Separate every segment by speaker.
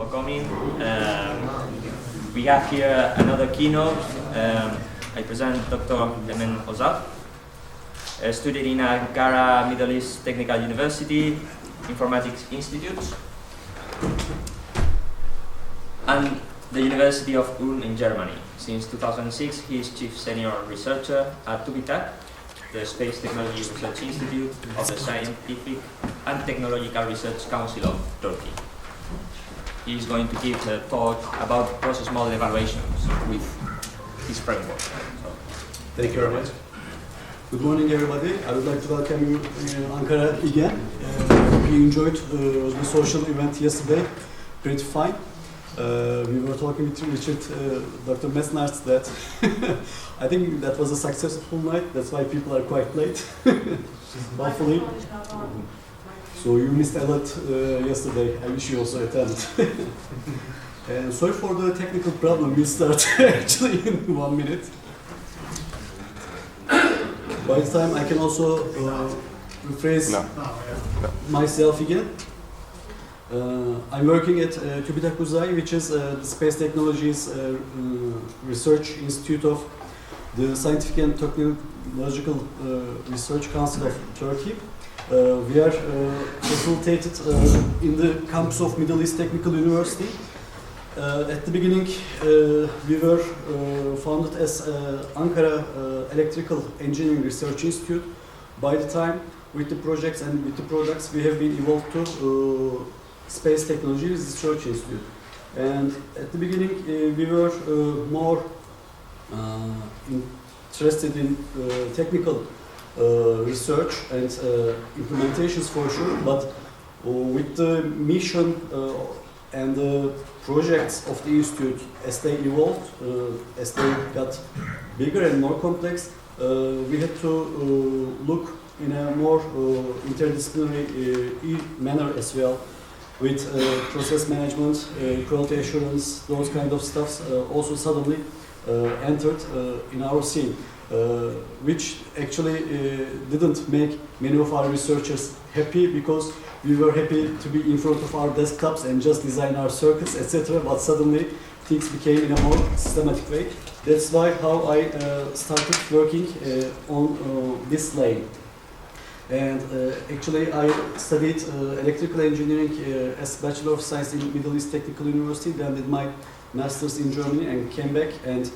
Speaker 1: for coming. We have here another keynote. I present Dr. Egemen Özalp, studied in Ankara Middle East Technical University, Informatics Institute, and the University of Ulm in Germany. Since 2006, he is Chief Senior Researcher at Tübitak, the Space Technology Research Institute of the Scientific and Technological Research Council of Turkey. He is going to give a talk about process model evaluations with his framework.
Speaker 2: Thank you very much. Good morning, everybody. I would like to welcome you in Ankara again. We enjoyed the social event yesterday. Pretty fine. We were talking with Richard, Dr. Messnarts, that I think that was a successful night. That's why people are quite late. Hopefully. So you missed a lot yesterday. I wish you also attended. And sorry for the technical problem. We'll start actually in 1 minute. By the time I can also rephrase myself again. I'm working at Tübitak Uzay, which is the Space Technologies Research Institute of the Scientific and Technological Research Council of Turkey. We are facilitated in the campus of Middle East Technical University. At the beginning, we were founded as Ankara Electrical Engineering Research Institute. By the time, with the projects and with the products, we have been evolved to Space Technology Research Institute. And at the beginning, we were more interested in technical research and implementations for sure, but with the mission and the projects of the institute, as they evolved, as they got bigger and more complex, we had to look in a more interdisciplinary manner as well, with process management, quality assurance, those kind of stuffs also suddenly entered in our scene, which actually didn't make many of our researchers happy, because we were happy to be in front of our desktops and just design our circuits, etc. But suddenly things became in a more systematic way. That's why how I started working on this lane. And actually I studied electrical engineering as Bachelor of Science in Middle East Technical University, then did my master's in Germany and came back, and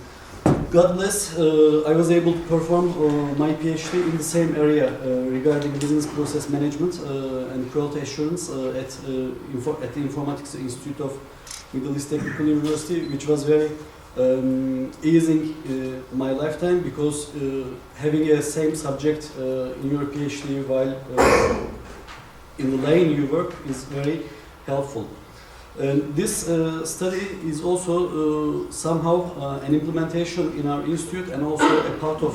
Speaker 2: God bless, I was able to perform my PhD in the same area regarding business process management and quality assurance at the Informatics Institute of Middle East Technical University, which was very easing my lifetime, because having a same subject in your PhD while in the lane you work is very helpful. And this study is also somehow an implementation in our institute and also a part of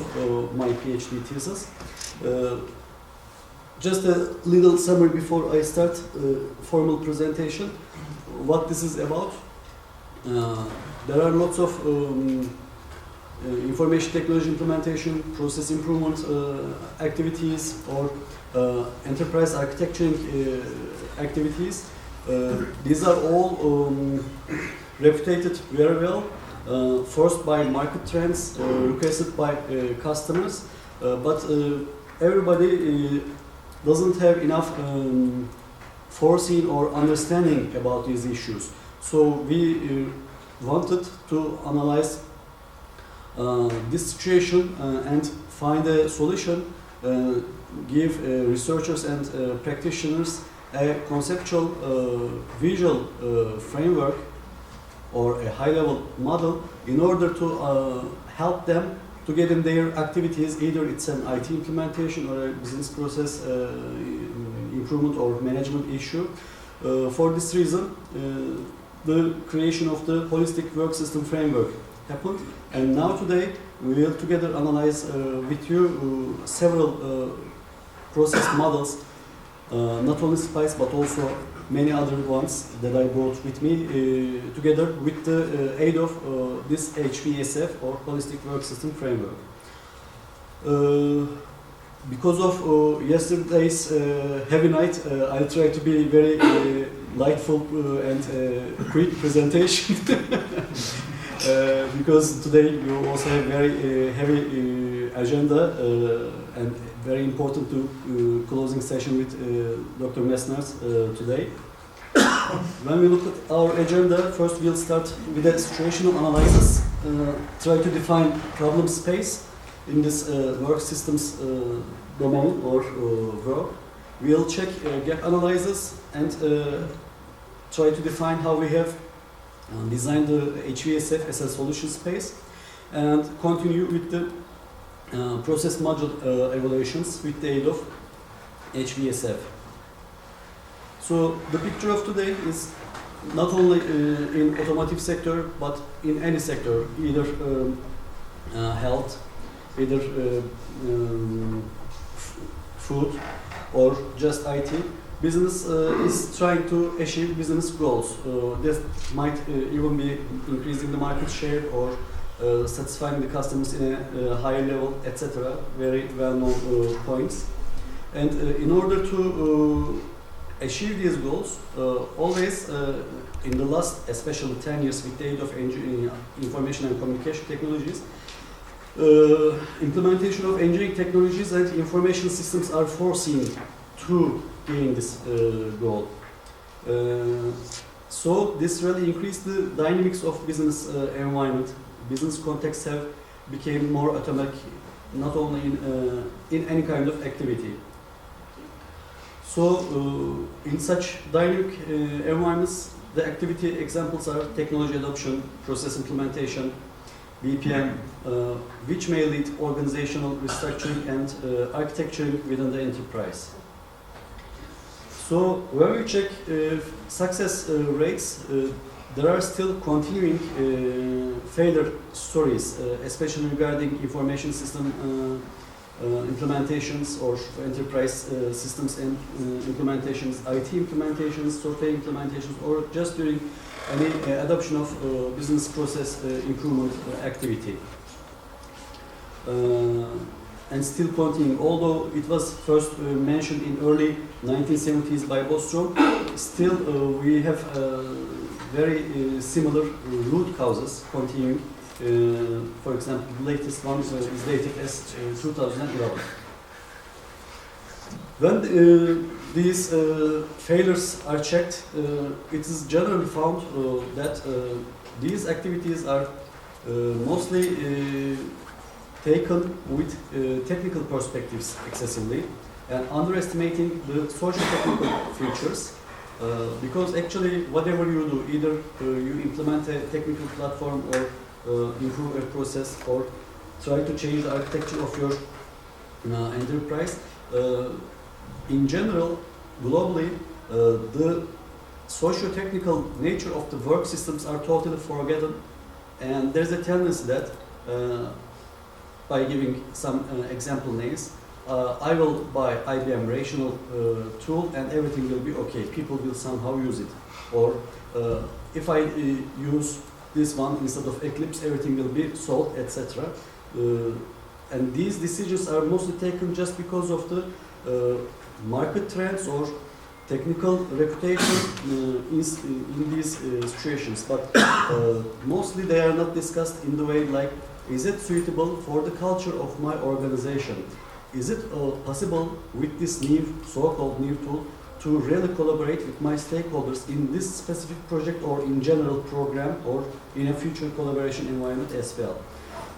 Speaker 2: my PhD thesis. Just a little summary before I start formal presentation. What this is about. There are lots of information technology implementation, process improvement activities, or enterprise architecturing activities. These are all reputed very well, forced by market trends, requested by customers, but everybody doesn't have enough foreseen or understanding about these issues. So we wanted to analyze this situation and find a solution, give researchers and practitioners a conceptual visual framework or a high-level model in order to help them to get in their activities, either it's an IT implementation or a business process improvement or management issue. For this reason, the creation of the holistic work system framework happened, and now today we will together analyze with you several process models, not only SPICE but also many other ones that I brought with me together with the aid of this HWSF or holistic work system framework. Because of yesterday's heavy night, I'll try to be very lightful and quick presentation because today you also have very heavy agenda and very important to closing session with Dr. Messners today. When we look at our agenda, first we'll start with a situational analysis, try to define problem space in this work systems domain or work. We'll check gap analysis and try to define how we have designed the HWSF as a solution space, and continue with the process module evaluations with the aid of HWSF. So the picture of today is not only in automotive sector, but in any sector, either health, either food, or just IT. Business is trying to achieve business goals. This might even be increasing the market share or satisfying the customers in a higher level, etc. Very well-known points. And in order to achieve these goals, always in the last, especially 10 years, with the aid of information and communication technologies, implementation of engineering technologies and information systems are foreseen to gain this goal. So this really increased the dynamics of business environment. Business contexts have become more automatic, not only in any kind of activity. So in such dynamic environments, the activity examples are technology adoption, process implementation, BPM, which may lead organizational restructuring and architecturing within the enterprise. So when we check success rates, there are still continuing failure stories, especially regarding information system implementations or enterprise systems and implementations, IT implementations, software implementations, or just during any adoption of business process improvement activity. And still continuing, although it was first mentioned in early 1970s by Bostrom, still we have very similar root causes continuing. For example, the latest one is dated as 2011. When these failures are checked, it is generally found that these activities are mostly taken with technical perspectives excessively and underestimating the socio-technical features, because actually whatever you do, either you implement a technical platform or improve a process or try to change the architecture of your enterprise, in general, globally, the socio-technical nature of the work systems are totally forgotten, and there's a tendency that by giving some example names, I will buy IBM Rational tool and everything will be okay. People will somehow use it. Or if I use this one instead of Eclipse, everything will be solved, etc. And these decisions are mostly taken just because of the market trends or technical reputation in these situations. But mostly they are not discussed in the way like, is it suitable for the culture of my organization? Is it possible with this new, so-called new tool to really collaborate with my stakeholders in this specific project or in general program or in a future collaboration environment as well?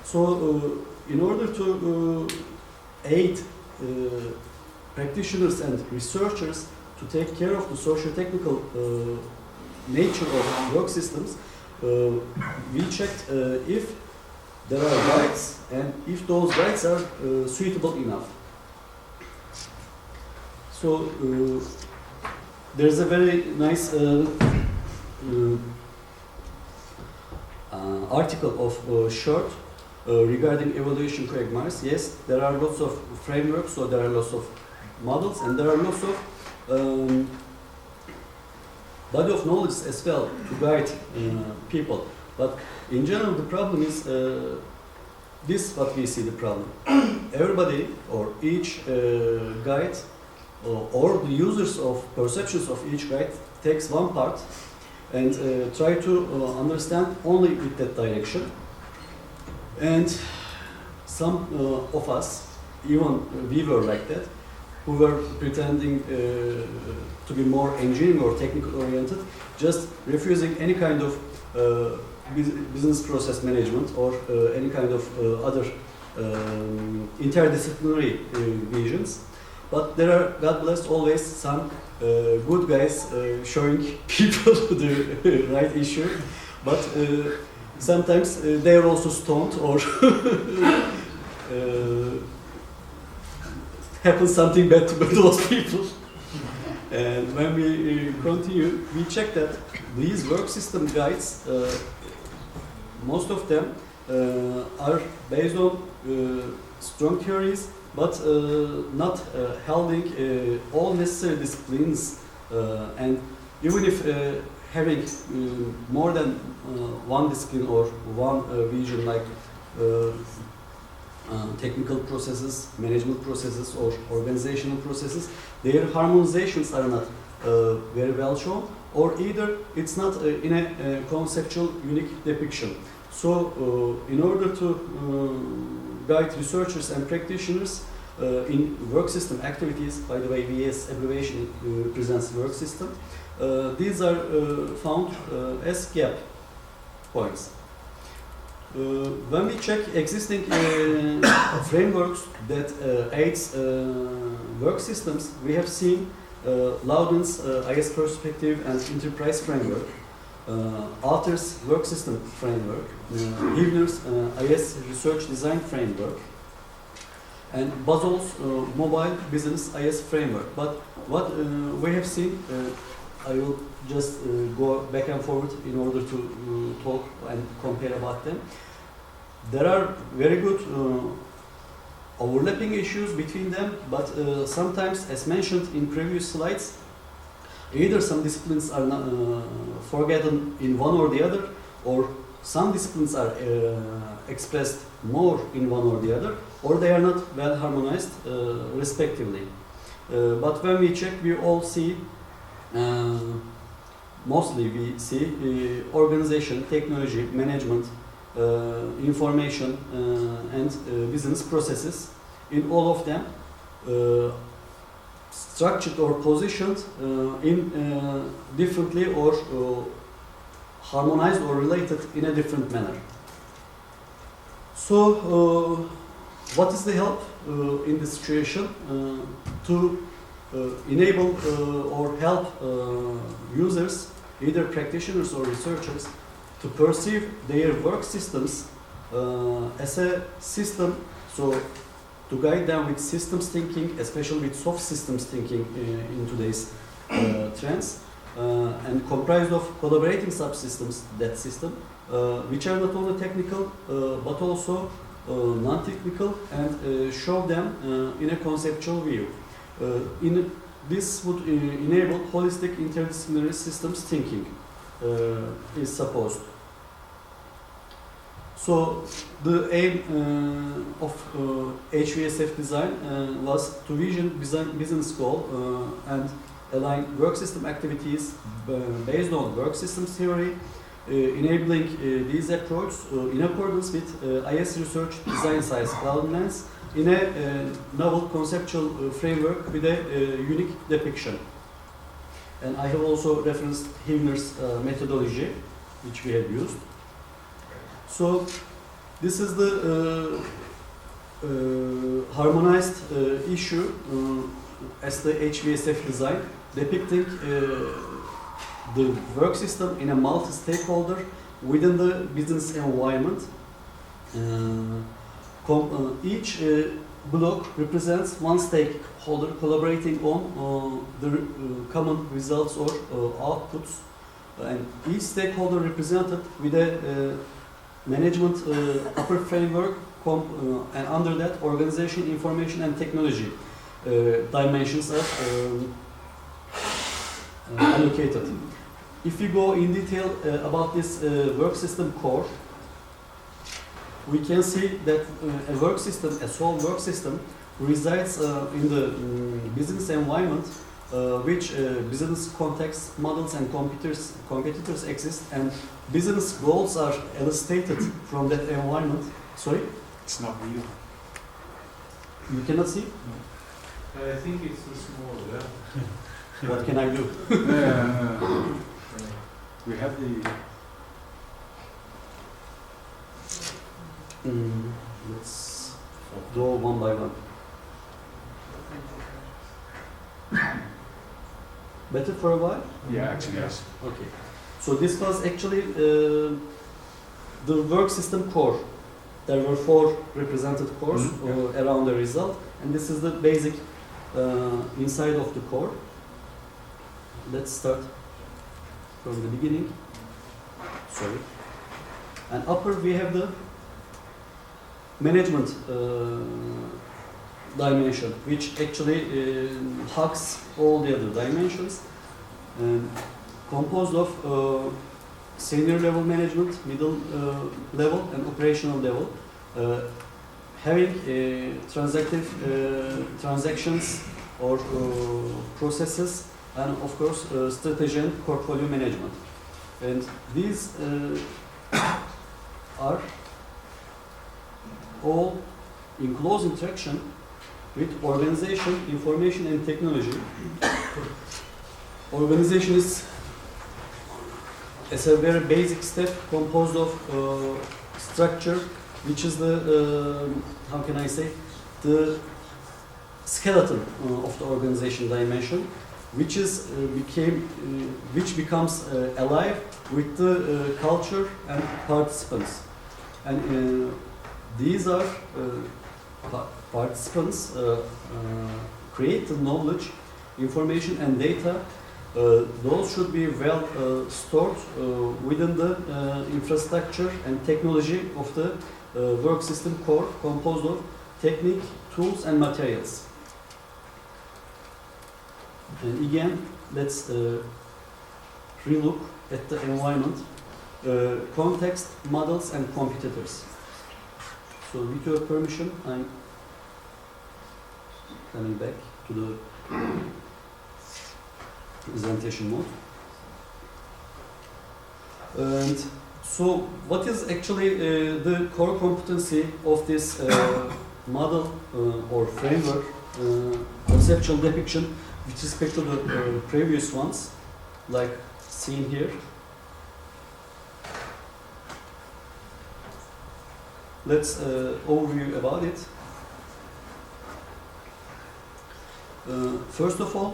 Speaker 2: So in order to aid practitioners and researchers to take care of the socio-technical nature of work systems, we checked if there are guides and if those guides are suitable enough. So there's a very nice article of Short regarding evaluation quagmires. Yes, there are lots of frameworks, so there are lots of models, and there are lots of body of knowledge as well to guide people. But in general, the problem is this: what we see the problem. Everybody or each guide or the users of perceptions of each guide takes one part and try to understand only with that direction. And some of us, even we were like that, who were pretending to be more engineering or technical oriented, just refusing any kind of business process management or any kind of other interdisciplinary visions. But there are, God bless, always some good guys showing people the right issue. But sometimes they are also stoned or happens something bad to those people. And when we continue, we check that these work system guides, most of them are based on strong theories, but not holding all necessary disciplines. And even if having more than one discipline or one vision, like technical processes, management processes, or organizational processes, their harmonizations are not very well shown, or either it's not in a conceptual unique depiction. So in order to guide researchers and practitioners in work system activities, by the way, VS abbreviation presents work system, these are found as gap points. When we check existing frameworks that aids work systems, we have seen Loudon's IS Perspective and Enterprise Framework, Alter's Work System Framework, Hivner's IS Research Design Framework, and Basol's Mobile Business IS Framework. But what we have seen, I will just go back and forward in order to talk and compare about them. There are very good overlapping issues between them, but sometimes, as mentioned in previous slides, either some disciplines are not, forgotten in one or the other, or some disciplines are expressed more in one or the other, or they are not well harmonized respectively. But when we check, we all see, mostly we see organization, technology, management, information and business processes. In all of them, structured or positioned in differently or harmonized or related in a different manner. So, what is the help in this situation to enable or help users, either practitioners or researchers, to perceive their work systems as a system, so to guide them with systems thinking, especially with soft systems thinking in today's trends, and comprised of collaborating subsystems, that system, which are not only technical but also non-technical, and show them in a conceptual view. This would enable holistic interdisciplinary systems thinking, is supposed. So the aim of HWSF design was to vision business goal and align work system activities based on work systems theory, enabling these approaches in accordance with IS Research Design Size Cloud Lens in a novel conceptual framework with a unique depiction. And I have also referenced Hivner's methodology, which we have used. So this is the harmonized issue as the HWSF design, depicting the work system in a multi-stakeholder within the business environment. Each block represents one stakeholder collaborating on the common results or outputs, and each stakeholder represented with a management upper framework, and under that organization, information and technology dimensions are allocated. If we go in detail about this work system core, we can see that a work system, a sole work system, resides in the business environment which business context models and competitors exist, and business goals are illustrated from that environment. Sorry?
Speaker 3: It's not real.
Speaker 2: You cannot see?
Speaker 3: I think it's too small, yeah.
Speaker 2: What can I do?
Speaker 3: We have the...
Speaker 2: Let's go one by one. Better for a while?
Speaker 3: Yeah, actually, yes.
Speaker 2: Okay. So this was actually the work system core. There were 4 represented cores around the result, and this is the basic inside of the core. Let's start from the beginning. Sorry. And upper we have the management dimension, which actually hugs all the other dimensions, composed of senior level management, middle level, and operational level, having transactions or processes, and of course strategy and portfolio management. And these are all in close interaction with organization, information and technology. Organization is as a very basic step composed of structure, which is the, how can I say, the skeleton of the organization dimension, which is which becomes alive with the culture and participants. And these are participants create the knowledge, information and data. Those should be well stored within the infrastructure and technology of the work system core, composed of technique, tools and materials. And again, let's relook at the environment, context, models and competitors. So with your permission, I'm coming back to the presentation mode. And so what is actually the core competency of this model or framework, conceptual depiction with respect to the previous ones, like seen here? Let's overview about it. First of all,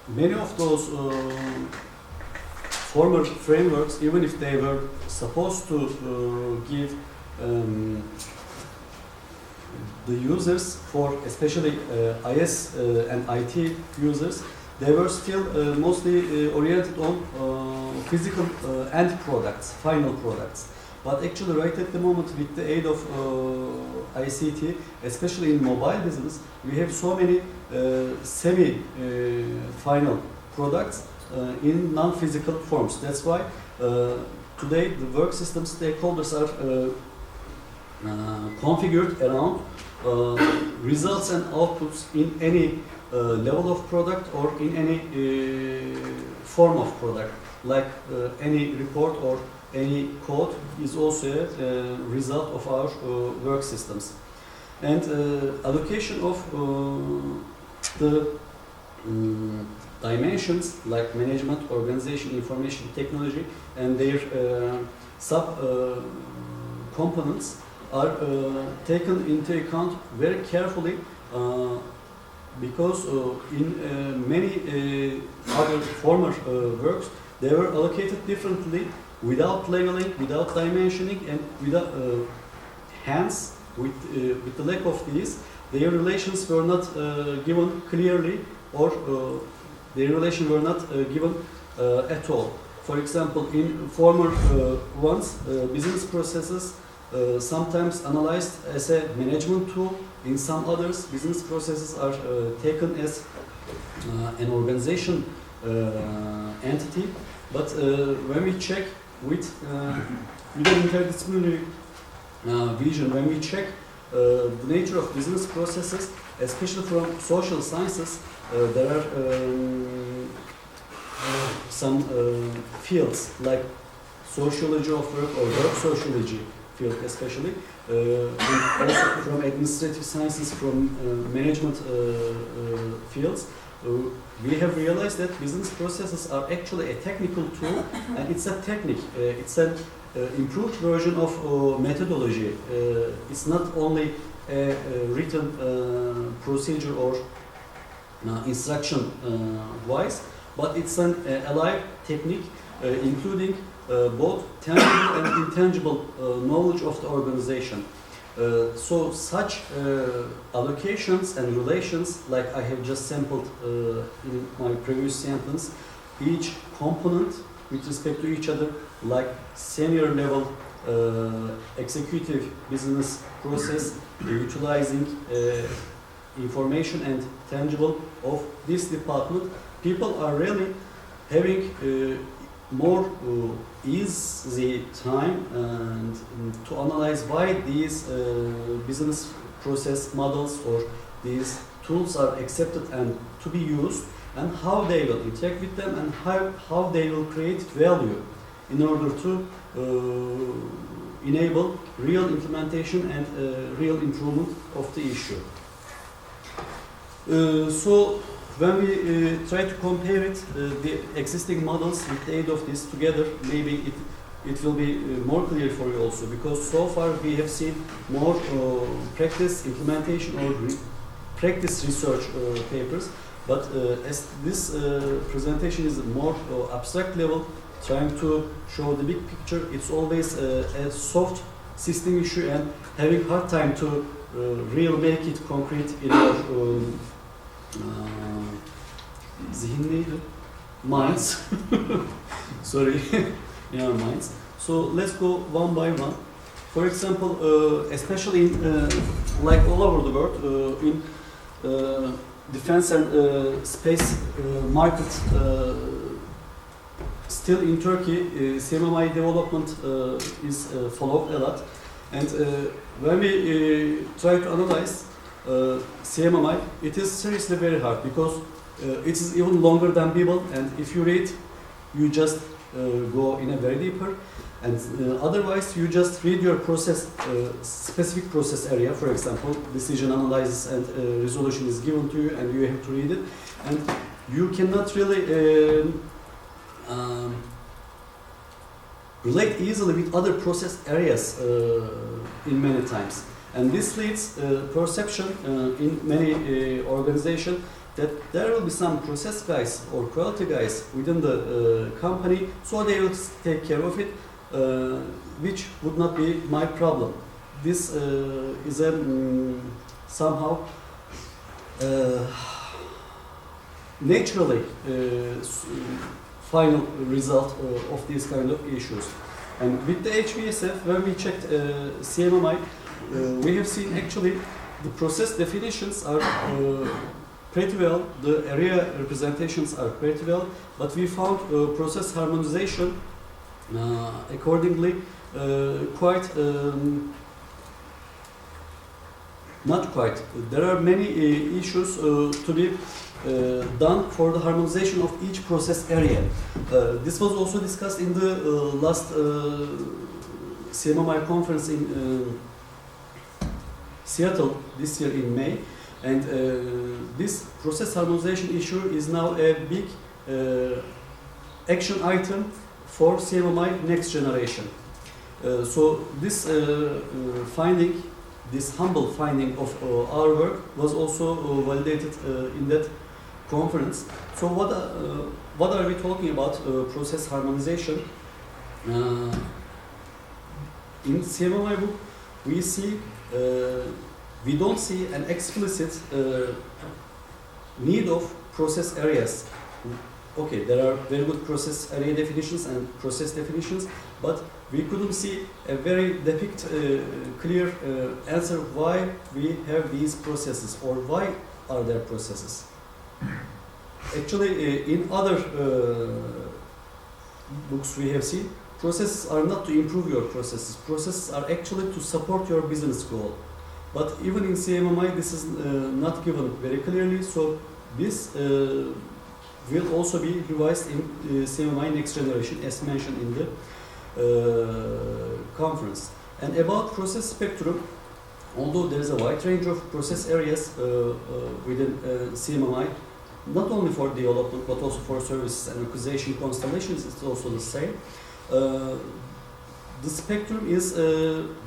Speaker 2: many of those former frameworks, even if they were supposed to give the users, for especially IS and IT users, they were still mostly oriented on physical end products, final products. But actually right at the moment, with the aid of ICT, especially in mobile business, we have so many semi-final products in non-physical forms. That's why today the work system stakeholders are configured around results and outputs in any level of product or in any form of product, like any report or any code is also a result of our work systems. And allocation of the dimensions like management, organization, information, technology, and their sub components are taken into account very carefully, because in many other former works they were allocated differently, without labeling, without dimensioning, and without hence, with the lack of these, their relations were not given clearly, or their relations were not given at all. For example, in former ones, business processes sometimes analyzed as a management tool. In some others, business processes are taken as an organization entity. But when we check with an interdisciplinary vision, when we check the nature of business processes, especially from social sciences, there are some fields like sociology of work or work sociology field especially, and also from administrative sciences, from management fields. We have realized that business processes are actually a technical tool, and it's a technique. It's an improved version of methodology. It's not only a written procedure or instruction wise, but it's an alive technique, including both tangible and intangible knowledge of the organization. So such allocations and relations, like I have just sampled in my previous sentence, each component with respect to each other, like senior level executive business process, utilizing information and tangible of this department, people are really having more easy time and to analyze why these business process models or these tools are accepted and to be used, and how they will interact with them, and how they will create value in order to enable real implementation and real improvement of the issue. So when we try to compare it, the existing models with the aid of this together, maybe it will be more clear for you also, because so far we have seen more practice implementation or practice research papers, but as this presentation is more abstract level, trying to show the big picture, it's always a soft system issue and having hard time to really make it concrete in our zihin neydi? Minds. Sorry, in our minds. So let's go one by one. For example, especially in, like all over the world, in defense and space market, still in Turkey, CMMI development is followed a lot. And when we try to analyze CMMI, it is seriously very hard, because it is even longer than Bible, and if you read, you just go in a very deeper, and otherwise you just read your process, specific process area, for example, decision analysis and resolution is given to you and you have to read it, and you cannot really relate easily with other process areas in many times. And this leads perception in many organizations that there will be some process guys or quality guys within the company, so they will take care of it, which would not be my problem. This is a somehow naturally final result of these kind of issues. And with the HWSF, when we checked CMMI, we have seen actually the process definitions are pretty well, the area representations are pretty well, but we found process harmonization accordingly quite, not quite. There are many issues to be done for the harmonization of each process area. This was also discussed in the last CMMI conference in Seattle this year in May, and this process harmonization issue is now a big action item for CMMI next generation. So this finding, this humble finding of our work was also validated in that conference. So what are we talking about process harmonization? In CMMI book, we see we don't see an explicit need of process areas. Okay, there are very good process area definitions and process definitions, but we couldn't see a very clear answer why we have these processes or why are there processes. Actually, in other books we have seen, processes are not to improve your processes. Processes are actually to support your business goal. But even in CMMI, this is not given very clearly. So this will also be revised in CMMI next generation, as mentioned in the conference. And about process spectrum, although there is a wide range of process areas within CMMI, not only for development but also for services and acquisition constellations, it's also the same. The spectrum is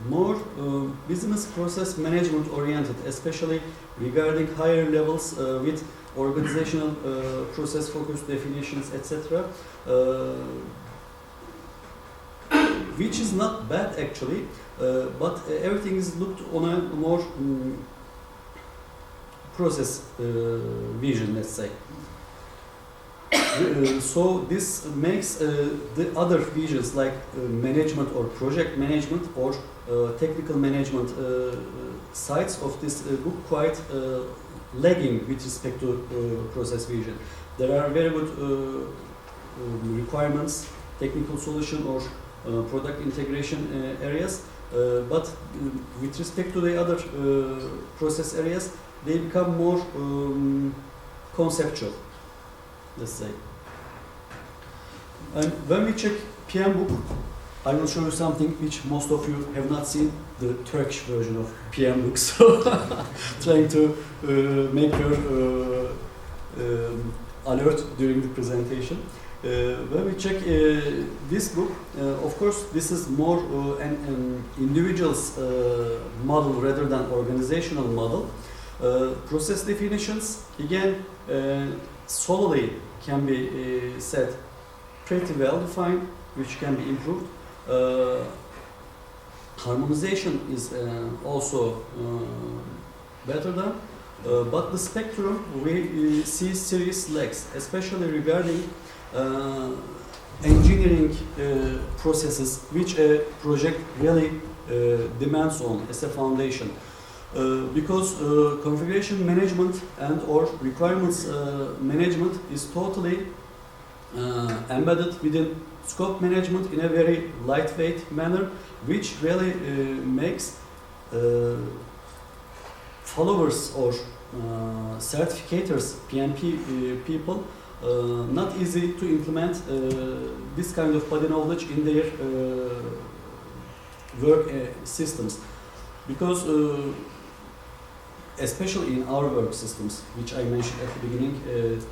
Speaker 2: more business process management oriented, especially regarding higher levels with organizational process focus definitions, etc. Which is not bad actually, but everything is looked on a more process vision, let's say. So this makes the other visions like management or project management or technical management sides of this book quite lagging with respect to process vision. There are very good requirements, technical solution or product integration areas, but with respect to the other process areas, they become more conceptual, let's say. And when we check PM book, I will show you something which most of you have not seen, the Turkish version of PM book. So trying to make your alert during the presentation. When we check this book, of course, this is more an individual's model rather than organizational model. Process definitions, again, solely can be set pretty well defined, which can be improved. Harmonization is also better done, but the spectrum we see serious lags, especially regarding engineering processes which a project really demands on as a foundation. Because configuration management and or requirements management is totally embedded within scope management in a very lightweight manner, which really makes followers or certificators, PMP people, not easy to implement this kind of body knowledge in their work systems. Because especially in our work systems, which I mentioned at the beginning,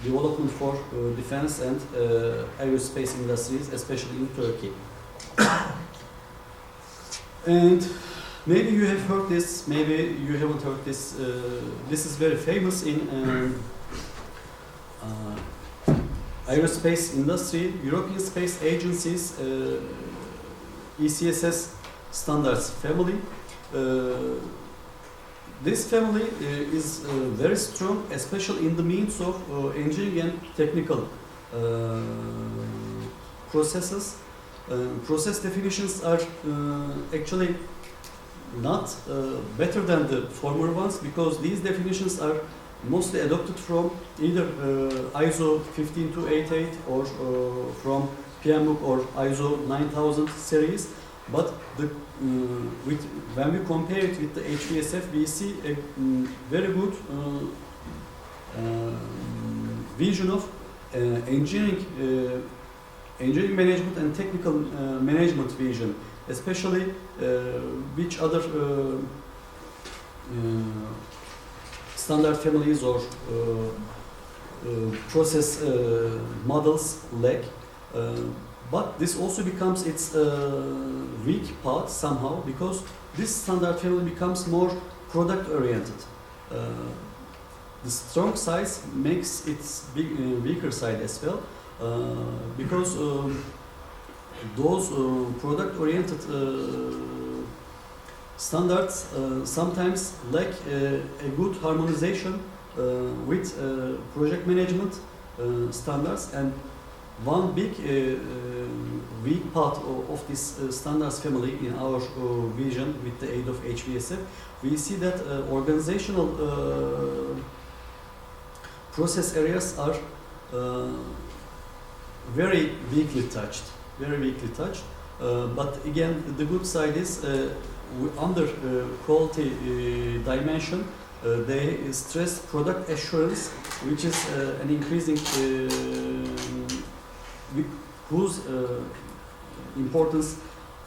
Speaker 2: development for defense and aerospace industries, especially in Turkey. And maybe you have heard this, maybe you haven't heard this. This is very famous in aerospace industry, European Space Agency's ECSS standards family. This family is very strong, especially in the means of engineering and technical processes. Process definitions are actually not better than the former ones, because these definitions are mostly adopted from either ISO 15288 or from PMBOK or ISO 9000 series. But when we compare it with the HWSF, we see a very good vision of engineering management and technical management vision, especially which other standard families or process models lack. But this also becomes its weak part somehow, because this standard family becomes more product oriented. The strong side makes its weaker side as well, because those product oriented standards sometimes lack a good harmonization with project management standards. And one big weak part of this standards family in our vision with the aid of HWSF, we see that organizational process areas are very weakly touched. But again, the good side is under quality dimension, they stress product assurance, which is an increasing, whose importance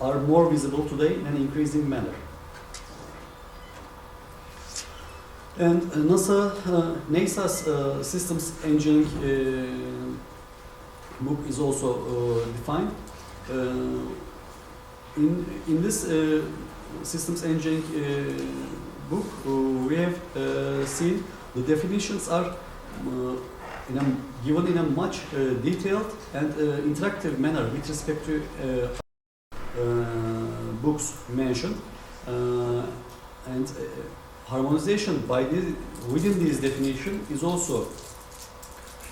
Speaker 2: are more visible today in an increasing manner. And NASA's systems engineering book is also defined. In this systems engineering book, we have seen the definitions are given in a much detailed and interactive manner with respect to books mentioned, and harmonization within these definitions is also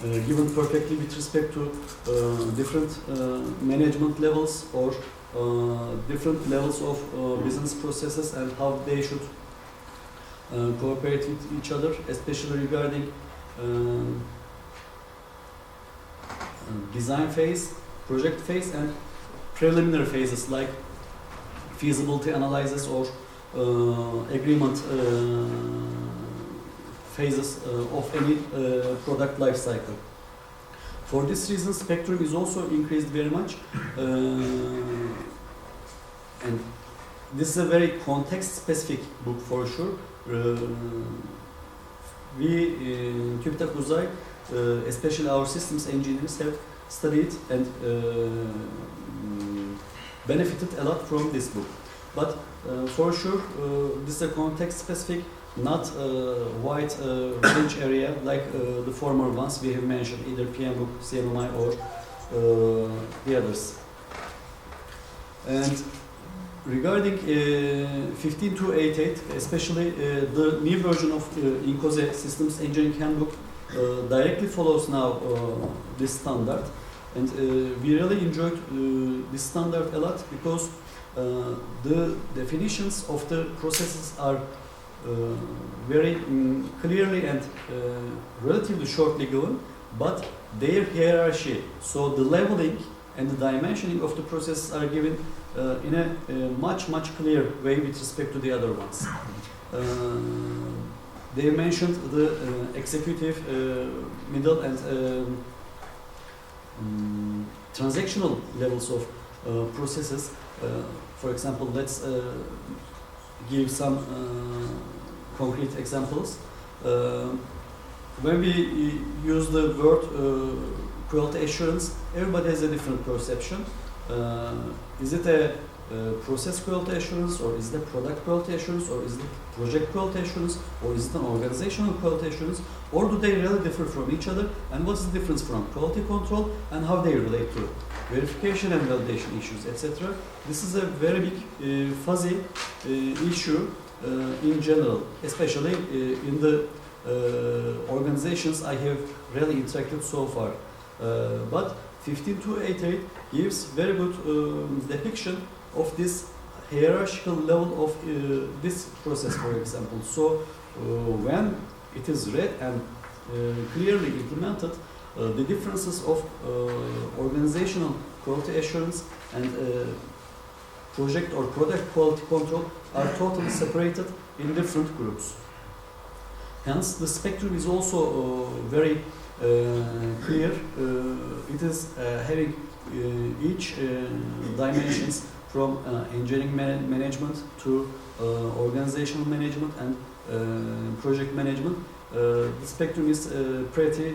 Speaker 2: given perfectly with respect to different management levels or different levels of business processes and how they should cooperate with each other, especially regarding design phase, project phase, and preliminary phases like feasibility analysis or agreement phases of any product life cycle. For this reason, spectrum is also increased very much, and this is a very context-specific book for sure. We in Tübitak Uzay, especially our systems engineers, have studied and benefited a lot from this book. But for sure, this is a context-specific, not wide range area like the former ones we have mentioned, either PM book, CMMI, or the others. And regarding 15288, especially the new version of INCOSE Systems Engineering Handbook directly follows now this standard, and we really enjoyed this standard a lot because the definitions of the processes are very clearly and relatively shortly given, but their hierarchy, so the leveling and the dimensioning of the processes are given in a much clearer way with respect to the other ones. They mentioned the executive, middle, and transactional levels of processes. For example, let's give some concrete examples. When we use the word quality assurance, everybody has a different perception. Is it a process quality assurance, or is it a product quality assurance, or is it a project quality assurance, or is it an organizational quality assurance, or do they really differ from each other, and what's the difference from quality control and how they relate to verification and validation issues, etc. This is a very big fuzzy issue in general, especially in the organizations I have really interacted so far. But 15288 gives very good depiction of this hierarchical level of this process, for example. So when it is read and clearly implemented, the differences of organizational quality assurance and project or product quality control are totally separated in different groups. Hence, the spectrum is also very clear. It is having each dimensions from engineering management to organizational management and project management. The spectrum is pretty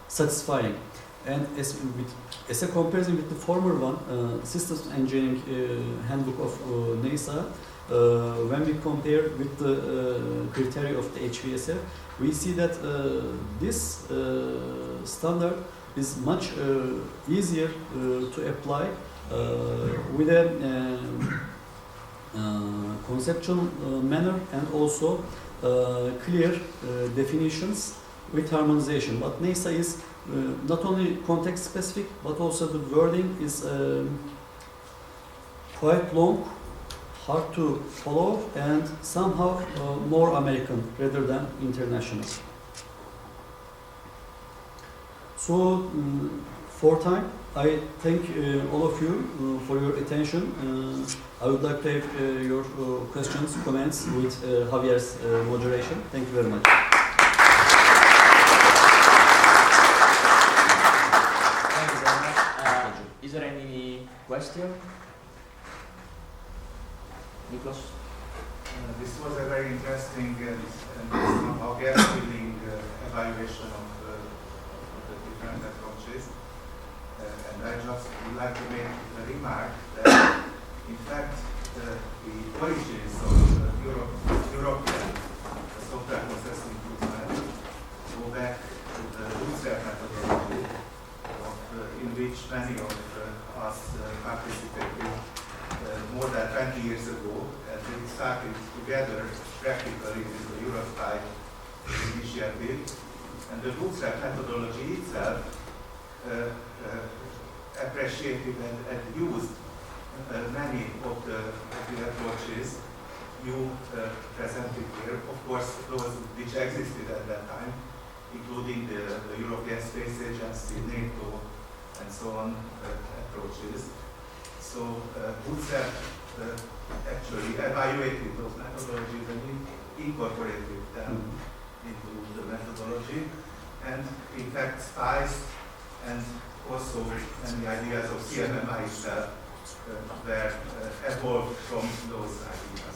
Speaker 2: satisfying. And as a comparison with the former one, Systems Engineering Handbook of NASA, when we compare with the criteria of the HWSF, we see that this standard is much easier to apply with a conceptual manner and also clear definitions with harmonization. But NASA is not only context specific, but also the wording is quite long, hard to follow, and somehow more American rather than international. So for time, I thank all of you for your attention. I would like to have your questions, comments with Javier's moderation. Thank you very much.
Speaker 1: Thank you very much. Is there any question? Nikos?
Speaker 4: This was a very interesting and somehow gap-filling evaluation of the different approaches. And I just would like to make a remark that, in fact, the origins of European software process improvement go back to the Uzay methodology, in which many of us participated more than 20 years ago, and we started together practically with the EuroasiaSPI initiative. And the bootstrap methodology itself appreciated and used many of the approaches you presented here. Of course, those which existed at that time, including the European Space Agency, NATO, and so on approaches. So Bootstrap actually evaluated those methodologies and incorporated them into the methodology. And in fact, SPICE and also many ideas of CMMI itself were evolved from those ideas.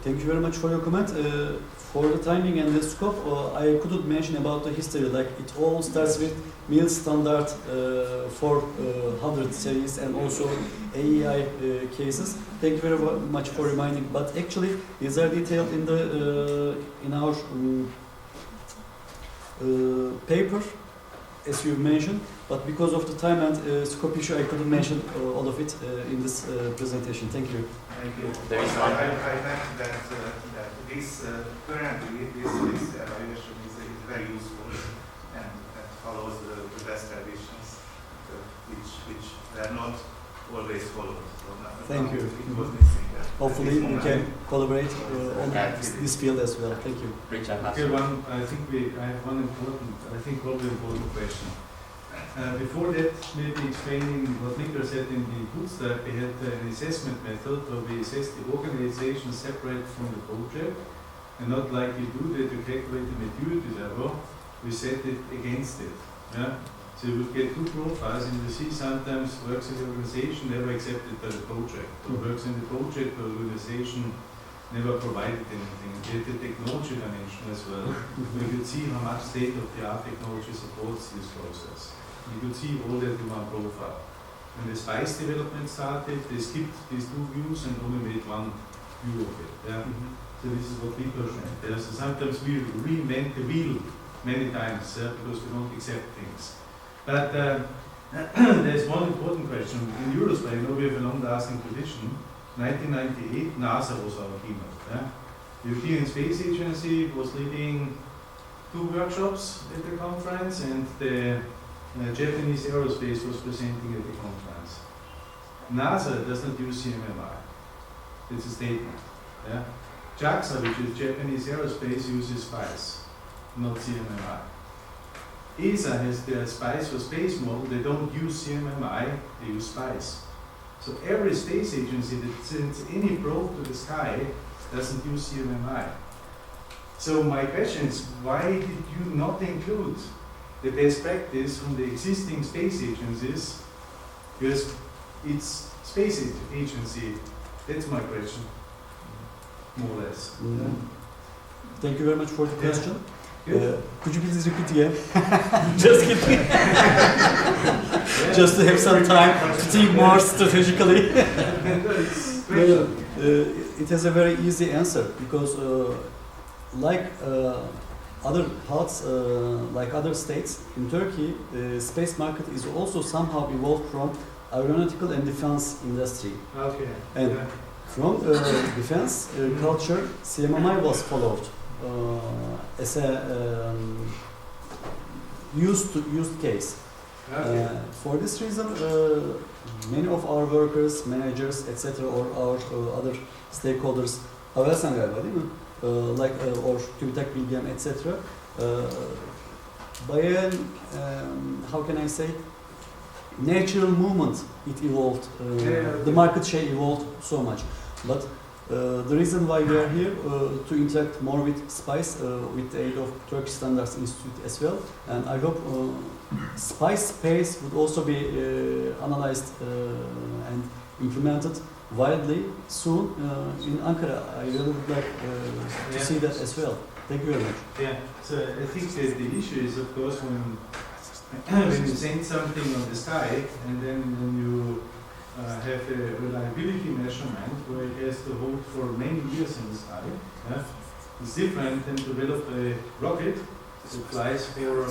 Speaker 2: Thank you very much for your comment. For the timing and the scope, I couldn't mention about the history. Like it all starts with MIL standard 400 series and also AEI cases. Thank you very much for reminding. But actually, these are detailed in the in our paper, as you mentioned. But because of the time and scope issue, I couldn't mention all of it in this presentation. Thank you.
Speaker 4: Thank you.
Speaker 1: There is
Speaker 4: I
Speaker 1: one.
Speaker 4: meant that this currently this evaluation is very useful and follows the best traditions, which were not always followed. So
Speaker 2: Thank you.
Speaker 4: It was missing.
Speaker 2: Hopefully, we can collaborate on this field as well. Thank you.
Speaker 1: Richard,
Speaker 3: Okay, I have one important, I think probably important question. Before that, maybe explaining what Nicola said in the bootstrap, we had an assessment method where we assess the organization separate from the project, and not like you do that, you calculate the maturity level, we set it against it. Yeah? So you would get two profiles, and you see sometimes works in the organization never accepted by the project, or works in the project but the organization never provided anything. We had the technology dimension as well, where you could see how much state-of-the-art technology supports this process. You could see all that in one profile. When the SPICE development started, they skipped these two views and only made one view of it. Yeah? So this is what people should. Yeah? So sometimes we reinvent the wheel many times because we don't accept things. But there's one important question. In EuroSPI, you know, we have a long-lasting tradition. 1998, NASA was our keynote. Yeah? The European Space Agency was leading 2 workshops at the conference, and the Japanese aerospace was presenting at the conference. NASA does not use CMMI. It's a statement. Yeah? JAXA, which is Japanese aerospace, uses SPICE, not CMMI. ESA has their SPICE for space model. They don't use CMMI, they use SPICE. So every space agency that sends any probe to the sky doesn't use CMMI. So my question is, why did you not include the best practice from the existing space agencies? Because it's space agency. That's my question, more or less.
Speaker 2: Thank you very much for the question.
Speaker 3: Good.
Speaker 2: Could you please repeat again? Just kidding. Just to have some time to think more strategically. It has a very easy answer because, like other parts, like other states in Turkey, the space market is also somehow evolved from aeronautical and defense industry.
Speaker 3: Okay.
Speaker 2: And from defense culture, CMMI was followed as a used case.
Speaker 3: Okay.
Speaker 2: For this reason, many of our workers, managers, etc., or our other stakeholders, Havelsan galiba değil mi? Like or Tübitak, Bilgem, etc. By how can I say, natural movement it evolved, the market share evolved so much. But the reason why we are here to interact more with SPICE with the aid of Turkish Standards Institute as well, and I hope SPICE space would also be analyzed and implemented widely soon in Ankara. I really would like to see that as well. Thank you very much.
Speaker 3: Yeah, so I think that the issue is, of course, when you send something on the sky and then when you have a reliability measurement where it has to hold for many years in the sky, it's different than develop a rocket that flies for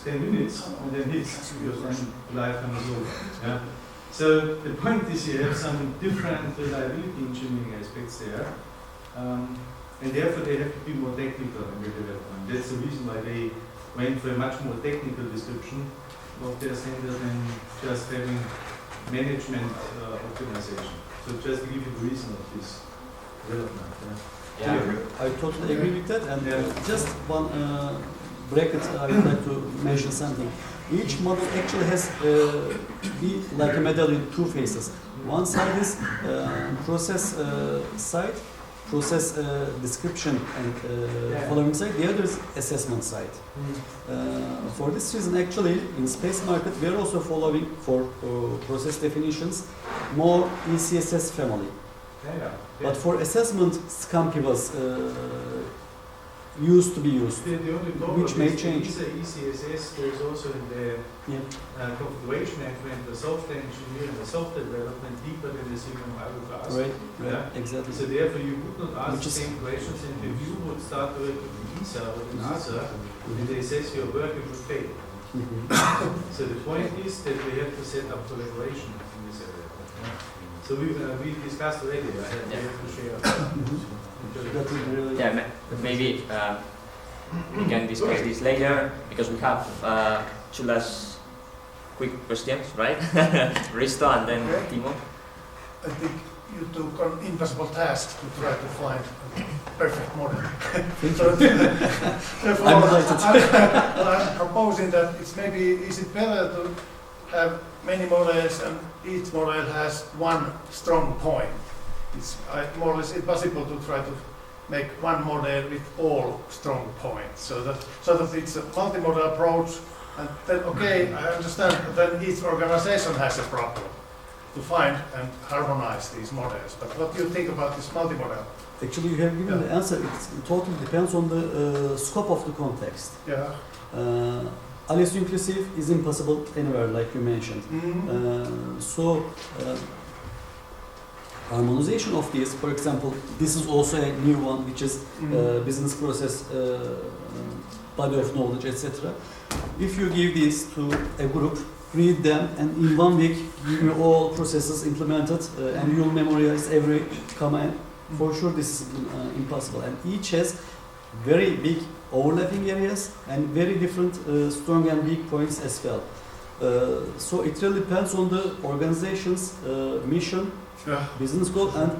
Speaker 3: 10 minutes and then hits because then lifetime is over. Yeah? So the point is you have some different reliability engineering aspects there. And therefore they have to be more technical in their development. That's the reason why they went for a much more technical description of their center than just having management optimization. So just to give you the reason of this development.
Speaker 2: I totally agree with that, and just one bracket I would like to mention something. Each model actually has like a medal in two faces. One side is process side, process description and following side. The other is assessment side. For this reason, actually, in space market, we are also following for process definitions more ECSS family. But for assessment, Scampi was used to be used,
Speaker 3: the only problem
Speaker 2: which may
Speaker 3: is
Speaker 2: change.
Speaker 3: ECSS, there is also in the configuration management, the software engineering, the software development deeper than the signal I would ask.
Speaker 2: Right, exactly.
Speaker 3: So therefore you would not ask the same questions, and if you would start working with ESA or with NASA, and they assess your work, it would fail. So the point is that we have to set up collaboration in this area. So we discussed already, we have to share.
Speaker 2: That would be really
Speaker 1: maybe we can discuss this later because we have two last quick questions, right? Risto and then Timo.
Speaker 5: I think you took an impossible task to try to find a perfect model. So therefore, I'm proposing that it's maybe, is it better to have many models and each model has one strong point? It's more or less impossible to try to make one model with all strong points, so that it's a multimodal approach. And then, okay, I understand, but then each organization has a problem to find and harmonize these models. But what do you think about this multimodal?
Speaker 2: Actually, you have given the answer. It totally depends on the scope of the context.
Speaker 5: Yeah.
Speaker 2: Alice inclusive is impossible anywhere, like you mentioned. Harmonization of these, for example, this is also a new one, which is business process, body of knowledge, etc. If you give these to a group, read them, and in 1 week give me all processes implemented, and you'll memorize every command, for sure this is impossible. And each has very big overlapping areas and very different strong and weak points as well. So it really depends on the organization's mission, business goal, and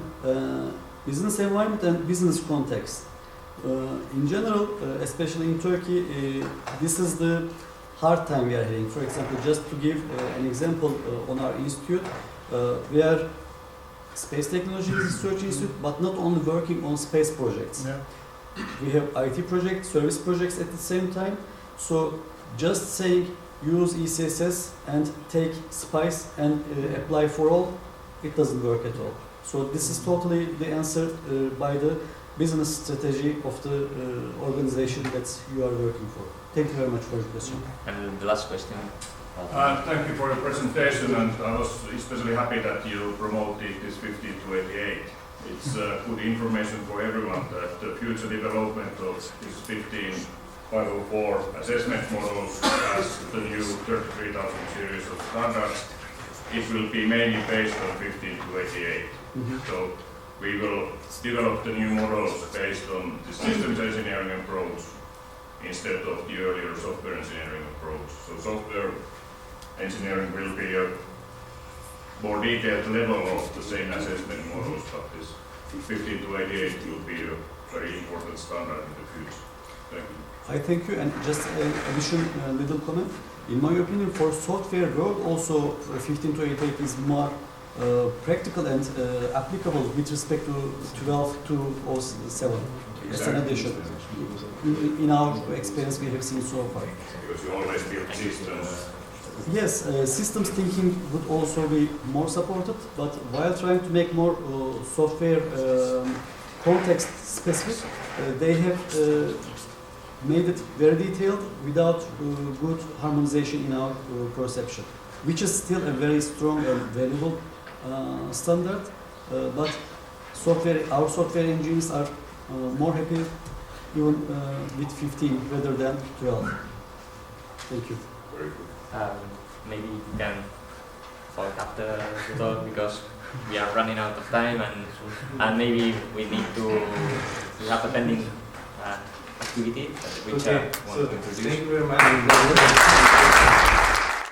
Speaker 2: business environment and business context. In general, especially in Turkey, this is the hard time we are having. For example, just to give an example, on our institute, we are Space Technology Research Institute, but not only working on space projects. We have IT projects, service projects at the same time. So just saying use ECSS and take SPICE and apply for all, it doesn't work at all. So this is totally the answer by the business strategy of the organization that you are working for. Thank you very much for your question.
Speaker 1: And the last question.
Speaker 6: Thank you for your presentation, and I was especially happy that you promoted this 15288. It's good information for everyone that the future development of this 15504 assessment models as the new 33,000 series of standards, it will be mainly based on 15288. So we will develop the new models based on the systems engineering approach instead of the earlier software engineering approach. So software engineering will be a more detailed level of the same assessment models, but this 15288 will be a very important standard in the future. Thank you.
Speaker 2: I thank you, and just an additional little comment. In my opinion, for software world, also 15 to 88 is more practical and applicable with respect to 12 to 07. As an addition. In our experience, we have seen so far.
Speaker 6: Because you always build systems.
Speaker 2: Yes, systems thinking would also be more supported, but while trying to make more software context specific, they have made it very detailed without good harmonization in our perception, which is still a very strong and valuable standard, but our software engineers are more happy even with 15 rather than 12. Thank you.
Speaker 6: Very good.
Speaker 1: Maybe we can talk after the talk because we are running out of time and maybe we need to we have a pending activity which I want to introduce.
Speaker 3: Thank you very much.